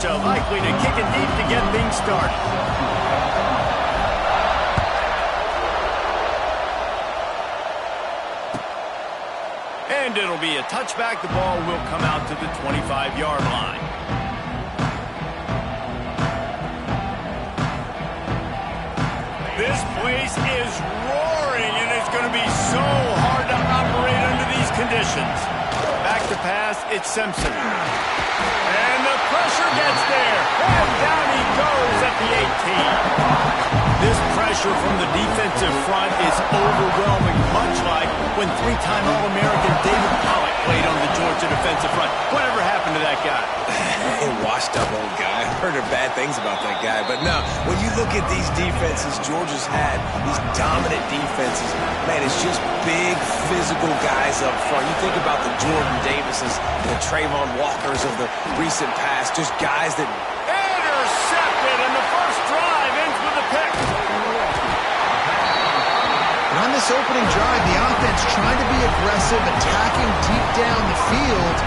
Georgia likely to kick it deep to get things started. And it'll be a touchback. The ball will come out to the 25-yard line. This place is roaring, and it's going to be so hard to operate under these conditions. Back to pass, it's Simpson. And the pressure gets there. And down he goes at the 18. This pressure from the defensive front is overwhelming, much like when three-time All-American David Pollack played on the Georgia defensive front. Whatever happened to that guy? A washed-up old guy. I've heard bad things about that guy. But no, when you look at these defenses Georgia's had, these dominant defenses, man, it's just big, physical guys up front. You think about the Jordan Davises, the Trayvon Walkers of the recent past, just guys that... Intercepted, and the first drive ends with a pick. And on this opening drive, the offense trying to be aggressive, attacking deep down the field.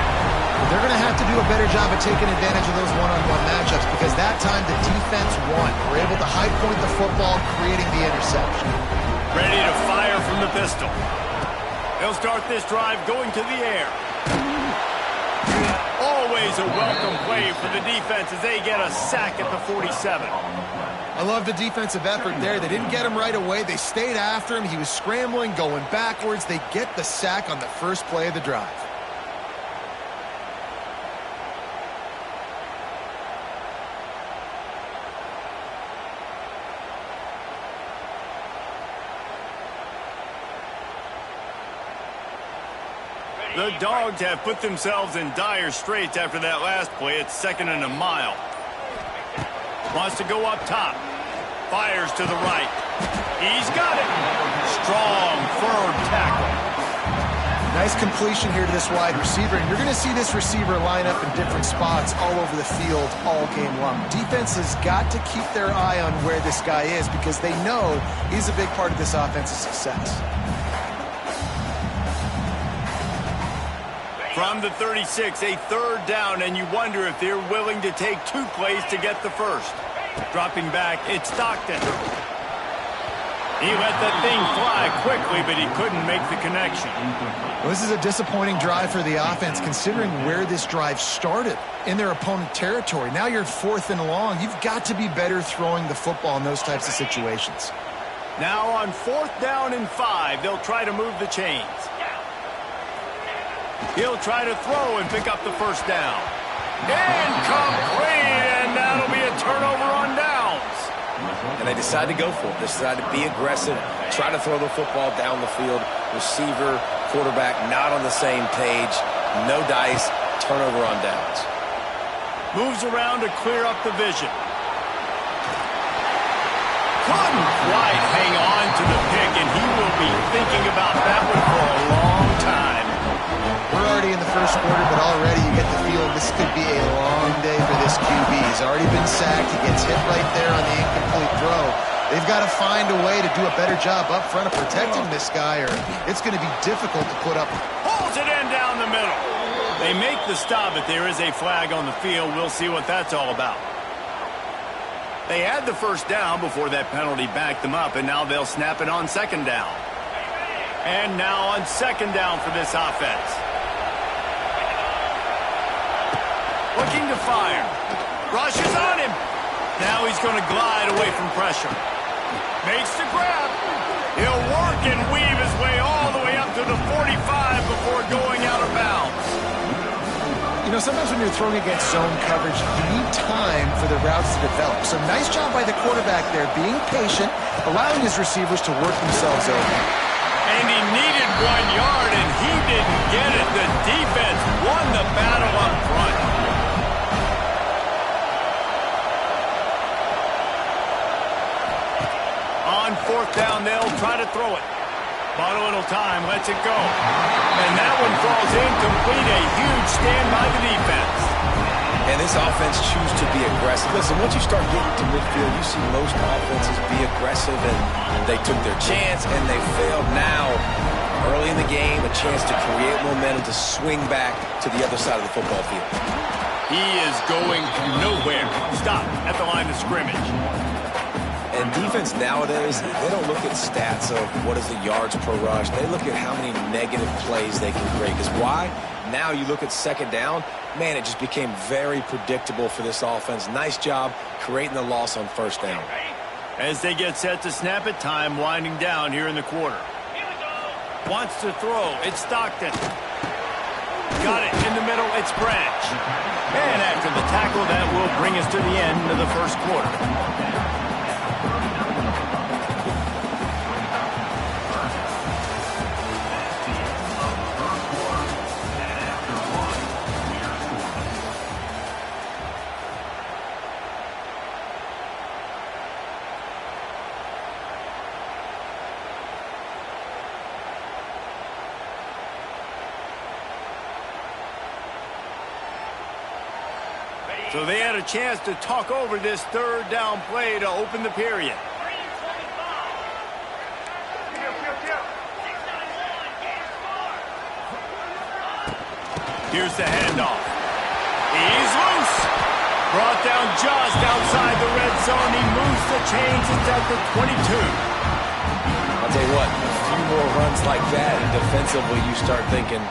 But they're going to have to do a better job of taking advantage of those one-on-one matchups because that time the defense won. We're able to high point the football, creating the interception. Ready to fire from the pistol. They'll start this drive going to the air. Always a welcome play for the defense as they get a sack at the 47. I love the defensive effort there. They didn't get him right away. They stayed after him. He was scrambling, going backwards. They get the sack on the first play of the drive. The Dogs have put themselves in dire straits after that last play. It's 2nd and a mile. Wants to go up top. Fires to the right. He's got it. Strong, firm tackle. Nice completion here to this wide receiver. And you're going to see this receiver line up in different spots all over the field all game long. Defense has got to keep their eye on where this guy is because they know he's a big part of this offense's success. From the 36, a 3rd down, and you wonder if they're willing to take 2 plays to get the first. Dropping back, it's Stockton. He let that thing fly quickly, but he couldn't make the connection. Well, this is a disappointing drive for the offense, considering where this drive started in their opponent territory. Now you're 4th and long. You've got to be better throwing the football in those types of situations. Now on 4th down and 5, they'll try to move the chains. He'll try to throw and pick up the first down. Incomplete, and that'll be a turnover on downs. And they decide to go for it. They decide to be aggressive, try to throw the football down the field. Receiver, quarterback not on the same page. No dice, turnover on downs. Moves around to clear up the vision. Couldn't quite hang on to the pick, and he will be thinking about that one for a long time. We're already in the first quarter, but already you get the feeling this could be a long day for this QB. He's already been sacked. He gets hit right there on the incomplete throw. They've got to find a way to do a better job up front of protecting this guy, or it's going to be difficult to put up. Pulls it in down the middle. They make the stop, but there is a flag on the field. We'll see what that's all about. They had the first down before that penalty backed them up, and now they'll snap it on 2nd down. And now on 2nd down for this offense. Looking to fire. Rushes on him. Now he's going to glide away from pressure. Makes the grab. He'll work and weave his way all the way up to the 45 before going out of bounds. You know, sometimes when you're throwing against zone coverage, you need time for the routes to develop. So nice job by the quarterback there, being patient, allowing his receivers to work themselves over. And he needed 1 yard, and he didn't get it. The defense won the battle up front. On 4th down, they'll try to throw it. Bought a little time, lets it go. And that one falls incomplete. A huge stand by the defense. And this offense chooses to be aggressive. Listen, once you start getting to midfield, you see most offenses be aggressive, and they took their chance, and they failed. Now, early in the game, a chance to create momentum to swing back to the other side of the football field. He is going nowhere. Stop at the line of scrimmage. And defense nowadays, they don't look at stats of what is the yards per rush. They look at how many negative plays they can create. Because why? Now you look at second down, man, it just became very predictable for this offense. Nice job creating the loss on first down. As they get set to snap it, time winding down here in the quarter. Wants to throw. It's Stockton. Got it in the middle. It's Branch. And after the tackle, that will bring us to the end of the first quarter. So they had a chance to talk over this third down play to open the period. Here's the handoff. He's loose. Brought down just outside the red zone. He moves the chains. It's at the 22. I'll tell you what, a few more runs like that, and defensively you start thinking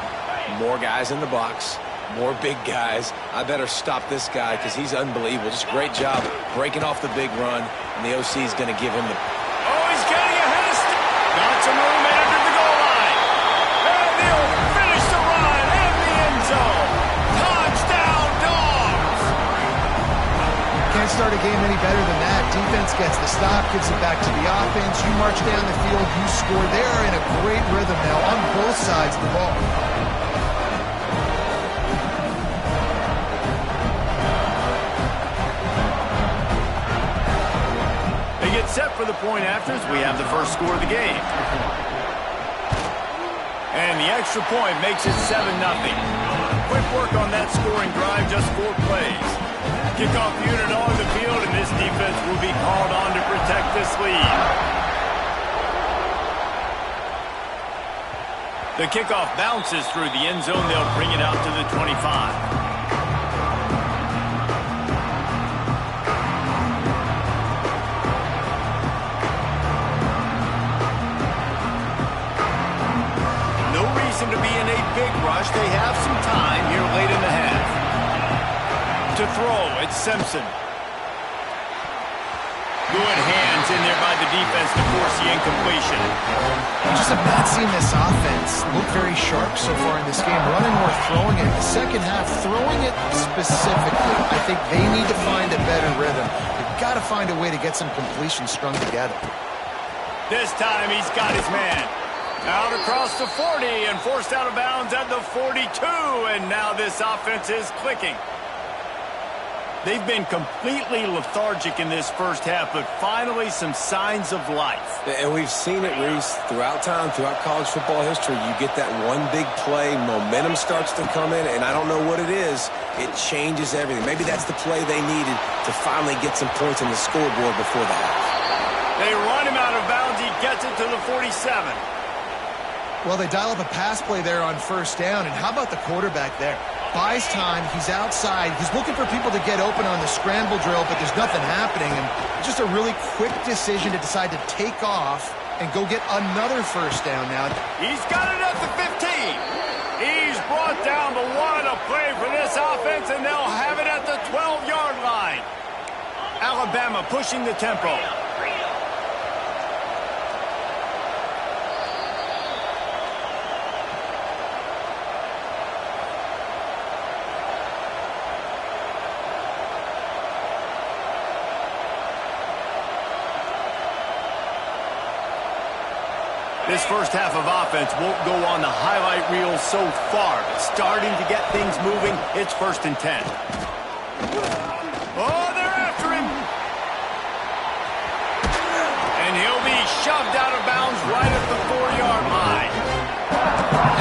more guys in the box. More big guys. I better stop this guy because he's unbelievable. Just a great job breaking off the big run, and the OC is going to give him the... Oh, he's getting ahead of got some room under the goal line. And they'll finish the run in the end zone. Touchdown, Dogs! Can't start a game any better than that. Defense gets the stop, gives it back to the offense. You march down the field, you score. They are in a great rhythm now on both sides of the ball. Set for the point afters. We have the first score of the game. And the extra point makes it 7-0. Quick work on that scoring drive, just 4 plays. Kickoff unit on the field, and this defense will be called on to protect this lead. The kickoff bounces through the end zone. They'll bring it out to the 25. To be in a big rush. They have some time here late in the half. To throw, it's Simpson. Good hands in there by the defense to force the incompletion. I just have not seen this offense look very sharp so far in this game. Running or throwing it. The second half, throwing it specifically. I think they need to find a better rhythm. They've got to find a way to get some completions strung together. This time he's got his man. Out across the 40 and forced out of bounds at the 42. And now this offense is clicking. They've been completely lethargic in this first half, but finally some signs of life. And we've seen it, Reese, throughout time, throughout college football history. You get that one big play, momentum starts to come in, and I don't know what it is. It changes everything. Maybe that's the play they needed to finally get some points on the scoreboard before the half. They run him out of bounds. He gets it to the 47. Well, they dial up a pass play there on first down, and how about the quarterback there? Buys time, he's outside, he's looking for people to get open on the scramble drill, but there's nothing happening, and just a really quick decision to decide to take off and go get another first down now. He's got it at the 15. He's brought down, but what a play for this offense, and they'll have it at the 12-yard line. Alabama pushing the tempo. This first half of offense won't go on the highlight reel so far, but starting to get things moving. It's 1st and 10. Oh, they're after him. And he'll be shoved out of bounds right at the 4-yard line.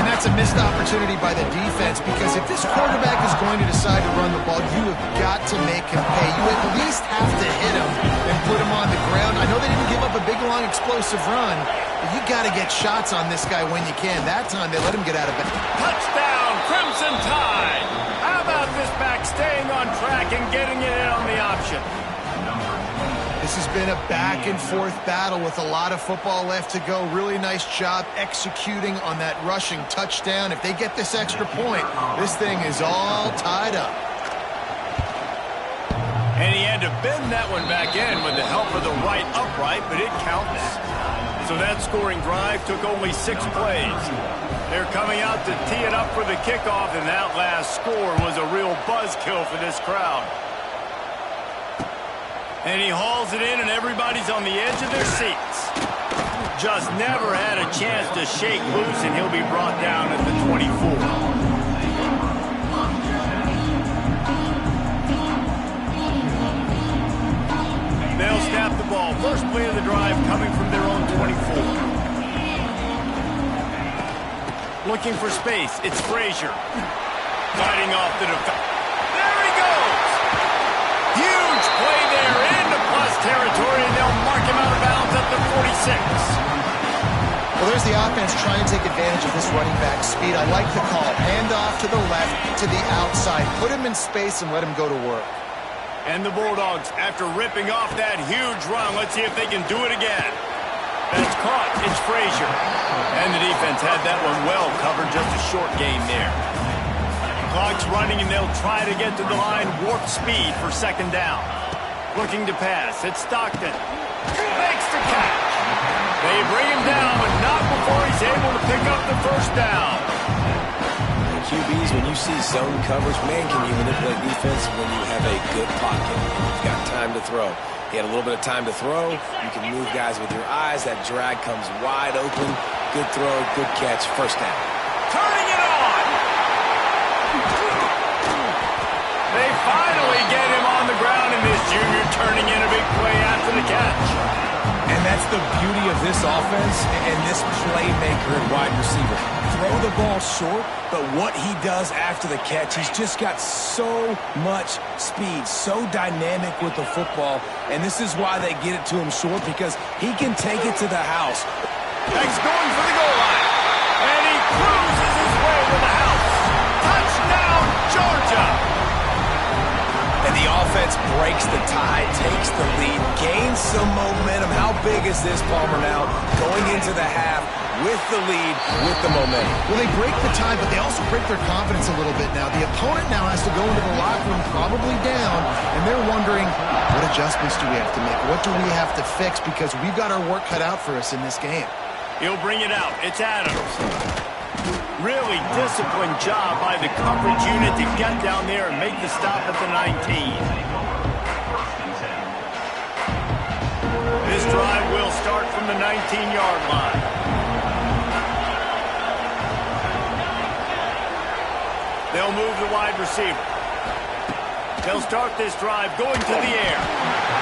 And that's a missed opportunity by the defense, because if this quarterback is going to decide to run the ball, you have got to make him pay. You at least have to hit him and put him on the ground. I know they didn't give up a big, long, explosive run, but you got to get shots on this guy when you can. That time, they let him get out of bounds. Touchdown, Crimson Tide. How about this back staying back and getting it in on the option. This has been a back-and-forth battle with a lot of football left to go. Really nice job executing on that rushing touchdown. If they get this extra point, this thing is all tied up. And he had to bend that one back in with the help of the right upright, but it counts. So that scoring drive took only 6 plays. They're coming out to tee it up for the kickoff, and that last score was a real buzzkill for this crowd. And he hauls it in, and everybody's on the edge of their seats. Just never had a chance to shake loose, and he'll be brought down at the 24. They'll snap the ball. First play of the drive coming from their own 24. Looking for space. It's Frazier. Fighting off the defense. There he goes! Huge play there into plus territory, and they'll mark him out of bounds at the 46. Well, there's the offense trying to take advantage of this running back speed. I like the call. Hand off to the left, to the outside. Put him in space and let him go to work. And the Bulldogs, after ripping off that huge run, let's see if they can do it again. That's caught. It's Frazier. And the defense had that one well covered. Just a short gain there. Clock's running, and they'll try to get to the line. Warp speed for second down. Looking to pass. It's Stockton. Makes the catch. They bring him down, but not before he's able to pick up the first down. QBs, when you see zone coverage, man, can you manipulate defense when you have a good pocket and you've got time to throw. He had a little bit of time to throw. You can move guys with your eyes. That drag comes wide open. Good throw, good catch, first down. Turning it on! They finally get him on the ground, and this junior turning in a big play after the catch. And that's the beauty of this offense and this playmaker and wide receiver. Throw the ball short, but what he does after the catch, he's just got so much speed, so dynamic with the football, and this is why they get it to him short, because he can take it to the house. He's going for the goal line, and he cruises his way to the house. Touchdown, Georgia! And the offense breaks the tie, takes the lead, gains some momentum. How big is this, Palmer, now? Going into the half with the lead, with the momentum. Well, they break the tie, but they also break their confidence a little bit now. The opponent now has to go into the locker room probably down, and they're wondering, what adjustments do we have to make? What do we have to fix? Because we've got our work cut out for us in this game. He'll bring it out. It's Adams. Really disciplined job by the coverage unit to get down there and make the stop at the 19. This drive will start from the 19-yard line. They'll move the wide receiver. They'll start this drive going to the air.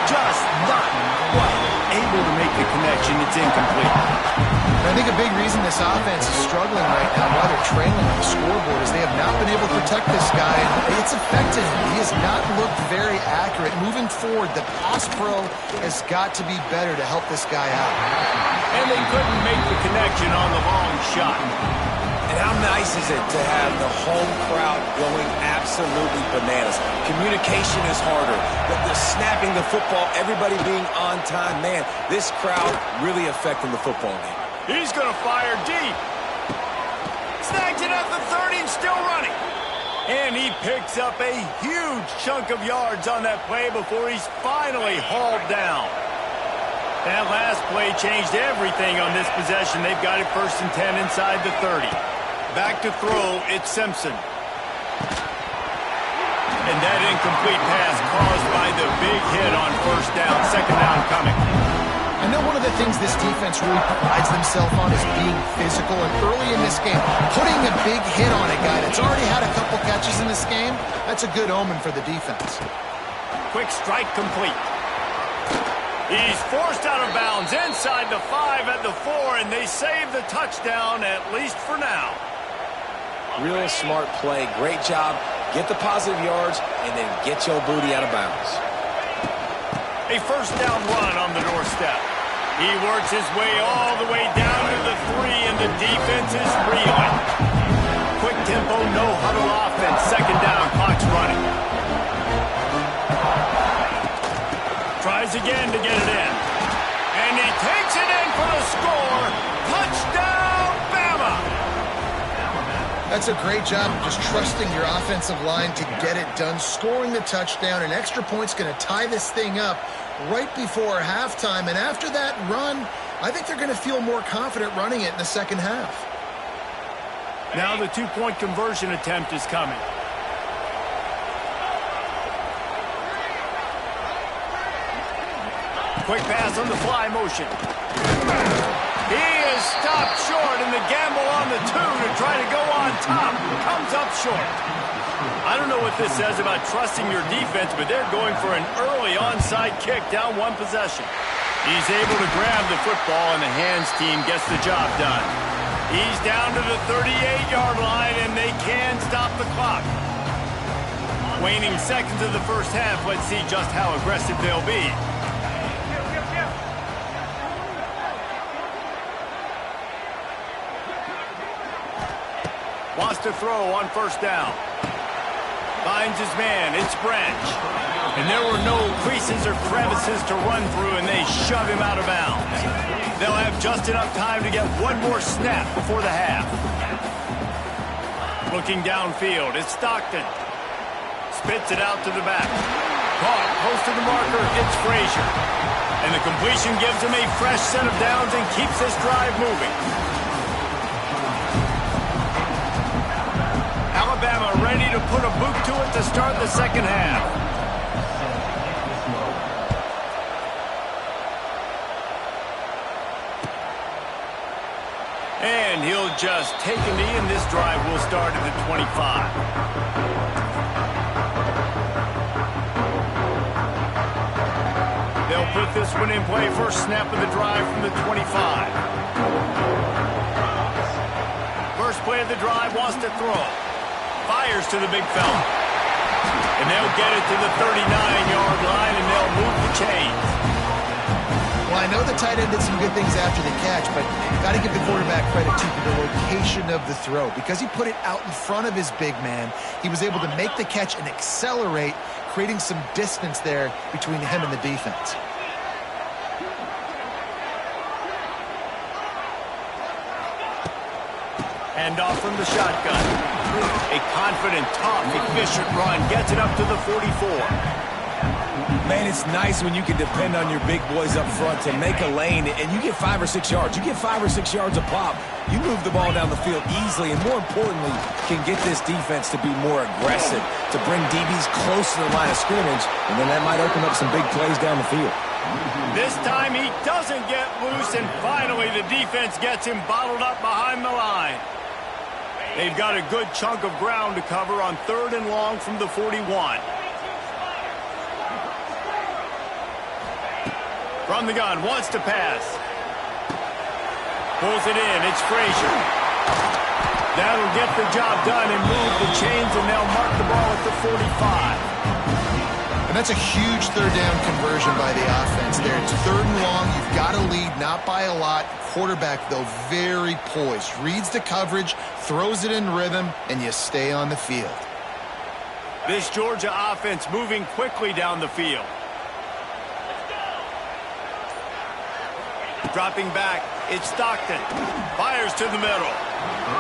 Just not quite able to make the connection. It's incomplete. I think a big reason this offense is struggling right now while they're trailing on the scoreboard is they have not been able to protect this guy, and it's affected him. He has not looked very accurate. Moving forward, the pass pro has got to be better to help this guy out. And they couldn't make the connection on the long shot. And how nice is it to have the home crowd going absolutely bananas? Communication is harder. The snapping the football, everybody being on time. Man, this crowd really affecting the football game. He's going to fire deep. Snags it at the 30 and still running. And he picks up a huge chunk of yards on that play before he's finally hauled down. That last play changed everything on this possession. They've got it 1st and 10 inside the 30. Back to throw, it's Simpson. And that incomplete pass caused by the big hit on 1st down. 2nd down coming. I know one of the things this defense really prides themselves on is being physical, and early in this game, putting a big hit on a guy that's already had a couple catches in this game, that's a good omen for the defense. Quick strike complete. He's forced out of bounds inside the 5 at the 4, and they save the touchdown, at least for now. Real smart play. Great job. Get the positive yards, and then get your booty out of bounds. A 1st down run on the doorstep. He works his way all the way down to the 3, and the defense is reeling. Quick tempo, no huddle offense. 2nd down, clock's running. That's a great job of just trusting your offensive line to get it done, scoring the touchdown. An extra point's going to tie this thing up right before halftime. And after that run, I think they're going to feel more confident running it in the second half. Now the two-point conversion attempt is coming. Quick pass on the fly motion. He is stopped short, and the gamble on the two to try to go on top comes up short. I don't know what this says about trusting your defense, but they're going for an early onside kick down one possession. He's able to grab the football, and the hands team gets the job done. He's down to the 38-yard line, and they can stop the clock. Waning seconds of the first half. Let's see just how aggressive they'll be. Wants to throw on first down. Finds his man. It's Branch. And there were no creases or crevices to run through, and they shove him out of bounds. They'll have just enough time to get one more snap before the half. Looking downfield, it's Stockton. Spits it out to the back. Caught close to the marker, it's Frazier. And the completion gives him a fresh set of downs and keeps this drive moving. Alabama ready to put a boot to it to start the second half. And he'll just take a knee, and this drive will start at the 25. They'll put this one in play. First snap of the drive from the 25. First play of the drive, wants to throw. Fires to the big fella. And they'll get it to the 39-yard line, and they'll move the chains. Well, I know the tight end did some good things after the catch, but got to give the quarterback credit, too, for the location of the throw. Because he put it out in front of his big man, he was able to make the catch and accelerate, creating some distance there between him and the defense. Hand off from the shotgun. A confident, tough, efficient run gets it up to the 44. Man, it's nice when you can depend on your big boys up front to make a lane, and you get 5 or 6 yards. You get 5 or 6 yards a pop. You move the ball down the field easily, and more importantly, can get this defense to be more aggressive, to bring DBs close to the line of scrimmage, and then that might open up some big plays down the field. This time he doesn't get loose, and finally the defense gets him bottled up behind the line. They've got a good chunk of ground to cover on 3rd and long from the 41. From the gun, wants to pass. Pulls it in, it's Frazier. That'll get the job done and move the chains, and they'll mark the ball at the 45. And that's a huge third down conversion by the offense there. It's 3rd and long. You've got to lead, not by a lot. Quarterback, though, very poised. Reads the coverage, throws it in rhythm, and you stay on the field. This Georgia offense moving quickly down the field. Dropping back, it's Stockton. Fires to the middle.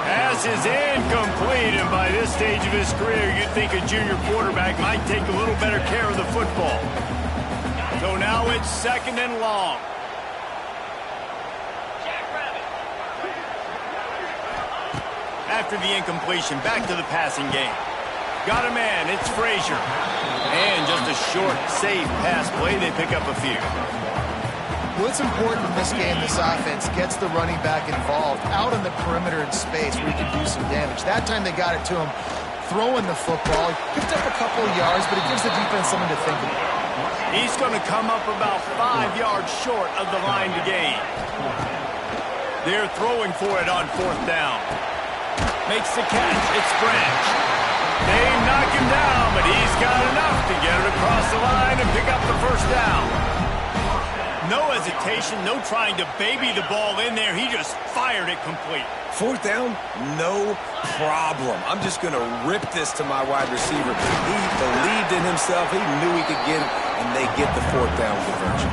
Pass is incomplete, and by this stage of his career, you'd think a junior quarterback might take a little better care of the football. So now it's 2nd and long. After the incompletion, back to the passing game. Got a man, it's Frazier. And just a short, safe pass play, they pick up a few. What's important in this game, this offense gets the running back involved out on the perimeter in space where he can do some damage. That time they got it to him throwing the football. Picked up a couple of yards, but it gives the defense something to think about. He's going to come up about 5 yards short of the line to gain. They're throwing for it on 4th down. Makes the catch. It's Branch. They knock him down, but he's got enough to get it across the line and pick up the first down. No hesitation, no trying to baby the ball in there. He just fired it complete. 4th down, no problem. I'm just going to rip this to my wide receiver. He believed in himself. He knew he could get it, and they get the 4th down conversion.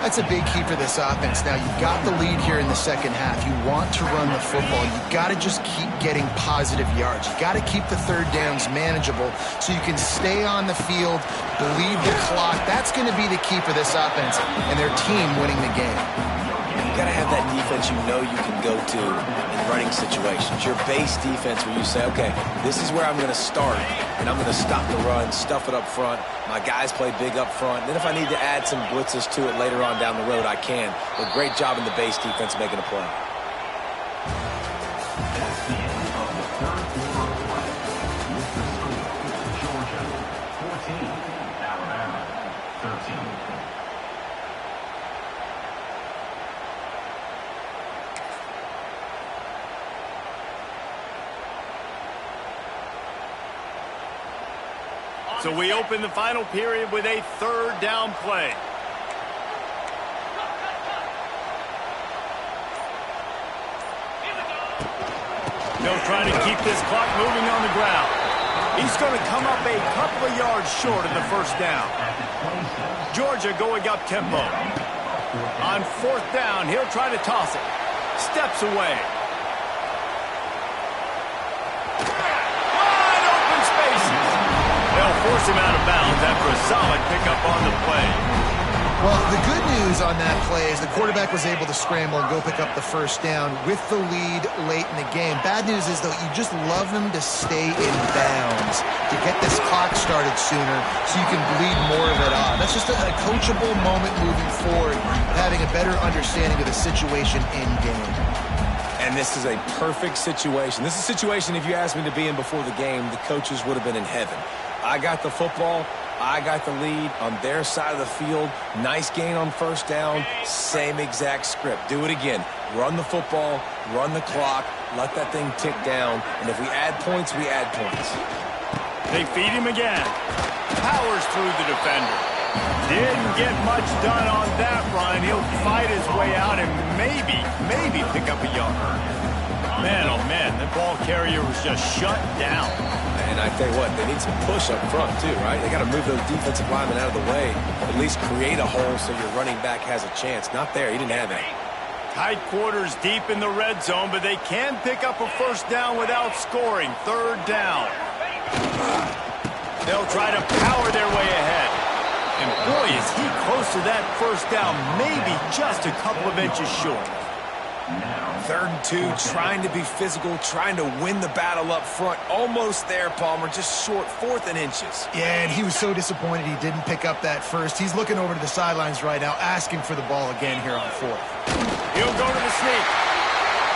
That's a big key for this offense. Now, you've got the lead here in the second half. You want to run the football. You've got to just keep getting positive yards. You've got to keep the third downs manageable so you can stay on the field, bleed the clock. That's going to be the key for this offense and their team winning the game. You got to have that defense you know you can go to in running situations. Your base defense where you say, okay, this is where I'm going to start, and I'm going to stop the run, stuff it up front. My guys play big up front. Then if I need to add some blitzes to it later on down the road, I can. But great job in the base defense making a play. That's the end of the third quarter of play. Mississippi, Georgia, 14, Alabama, 13. So we open the final period with a third down play. They'll try to keep this clock moving on the ground. He's going to come up a couple of yards short of the first down. Georgia going up tempo. On fourth down, he'll try to toss it. Steps away. They'll force him out of bounds after a solid pickup on the play. Well, the good news on that play is the quarterback was able to scramble and go pick up the first down with the lead late in the game. Bad news is, though, you just love him to stay in bounds to get this clock started sooner so you can bleed more of it off. That's just a coachable moment moving forward, having a better understanding of the situation in game. And this is a perfect situation. This is a situation, if you asked me to be in before the game, the coaches would have been in heaven. I got the football. I got the lead on their side of the field. Nice gain on first down. Same exact script. Do it again. Run the football, run the clock, let that thing tick down. And if we add points, we add points. They feed him again. Powers through the defender. Didn't get much done on that run. He'll fight his way out and maybe pick up a yard. Man, oh man, the ball carrier was just shut down. And I tell you what, they need some push up front too, right? They got to move those defensive linemen out of the way, at least create a hole so your running back has a chance. Not there, he didn't have any. Tight quarters deep in the red zone, but they can pick up a first down without scoring. Third down. They'll try to power their way ahead. And boy, is he close to that first down, maybe just a couple of inches short. 3rd and 2, trying to be physical, trying to win the battle up front. Almost there, Palmer, just short, 4th and inches. Yeah, and he was so disappointed he didn't pick up that first. He's looking over to the sidelines right now, asking for the ball again here on 4th. He'll go to the sneak.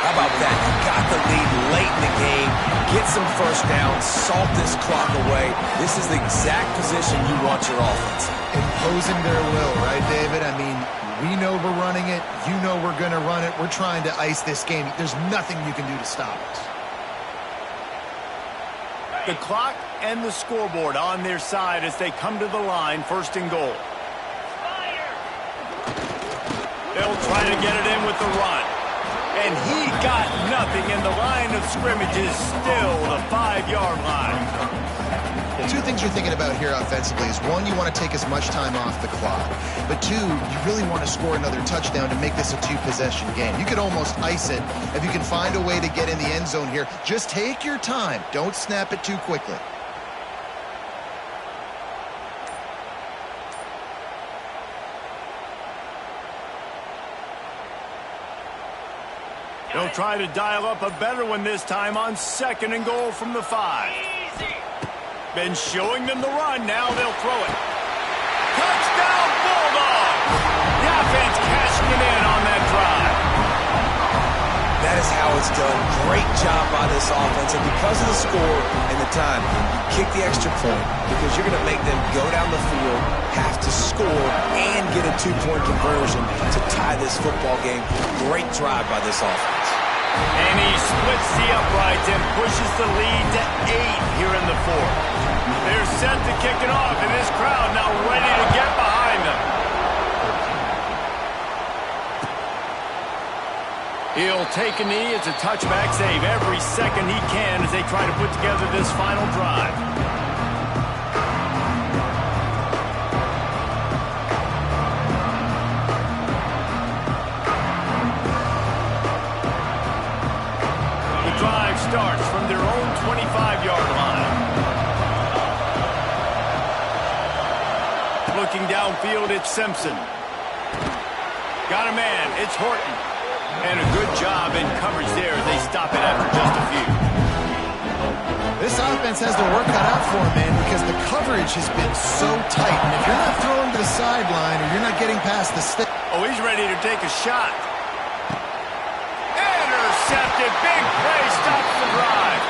How about that? You got the lead late in the game. Get some first down, salt this clock away. This is the exact position you want your offense. Imposing their will, right, David? I mean, we know we're running it. You know we're going to run it. We're trying to ice this game. There's nothing you can do to stop us. The clock and the scoreboard on their side as they come to the line, 1st and goal. They'll try to get it in with the run. And he got nothing, and the line of scrimmage is still the 5-yard line. Two things you're thinking about here offensively is, one, you want to take as much time off the clock. But two, you really want to score another touchdown to make this a 2-possession game. You could almost ice it if you can find a way to get in the end zone here. Just take your time. Don't snap it too quickly. They'll try to dial up a better one this time on 2nd and goal from the 5. Been showing them the run. Now they'll throw it. Touchdown, Bulldogs! The offense cashing it in on that drive. That is how it's done. Great job by this offense. And because of the score and the time, you kick the extra point because you're going to make them go down the field, have to score, and get a 2-point conversion to tie this football game. Great drive by this offense. And he splits the uprights and pushes the lead to 8 here in the 4th. They're set to kick it off, and this crowd now ready to get behind them. He'll take a knee. It's a touchback save every second he can as they try to put together this final drive. Looking downfield, it's Simpson. Got a man, it's Horton. And a good job in coverage there as they stop it after just a few. This offense has their work cut out for them, man, because the coverage has been so tight. And if you're not throwing to the sideline or you're not getting past the stick. Oh, he's ready to take a shot. Intercepted. Big play. Stops the drive.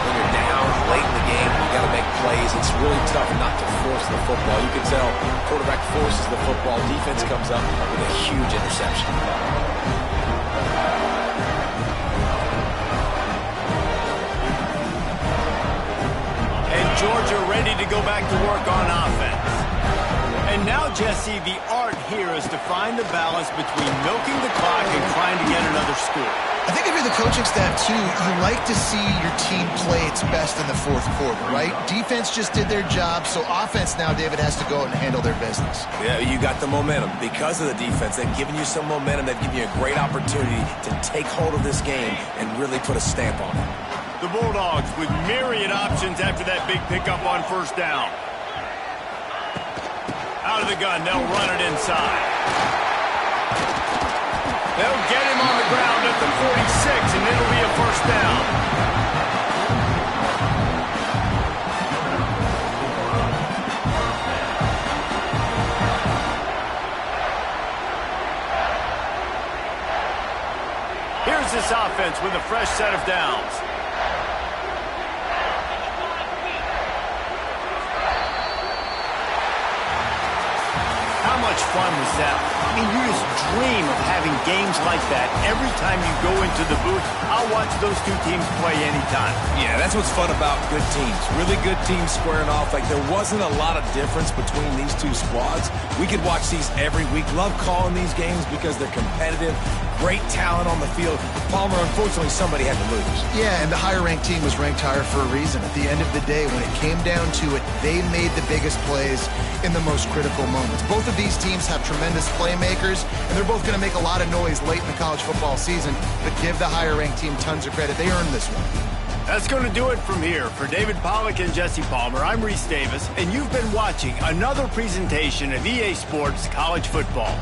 When you're down late in the game, you got to make plays. It's really tough not to force the football. You can tell quarterback forces the football. Defense comes up with a huge interception. And Georgia ready to go back to work on offense. And now, Jesse, the art here is to find the balance between milking the clock and trying to get another score. I think if you're the coaching staff, too, you like to see your team play its best in the fourth quarter, right? Defense just did their job, so offense now, David, has to go out and handle their business. Yeah, you got the momentum. Because of the defense, they've given you some momentum. They've given you a great opportunity to take hold of this game and really put a stamp on it. The Bulldogs with myriad options after that big pickup on first down. Out of the gun, they'll run it inside. They'll get him on the ground at the 46, and it'll be a first down. Here's this offense with a fresh set of downs. How much fun was that? I mean, you just dream of having games like that every time you go into the booth. I'll watch those two teams play anytime. Yeah, that's what's fun about good teams. Really good teams squaring off. Like, there wasn't a lot of difference between these two squads. We could watch these every week. Love calling these games because they're competitive. Great talent on the field. Palmer, unfortunately, somebody had to lose. Yeah, and the higher-ranked team was ranked higher for a reason. At the end of the day, when it came down to it, they made the biggest plays in the most critical moments. Both of these teams have tremendous playmakers, and they're both going to make a lot of noise late in the college football season, but give the higher-ranked team tons of credit. They earned this one. That's going to do it from here. For David Pollack and Jesse Palmer, I'm Reese Davis, and you've been watching another presentation of EA Sports College Football.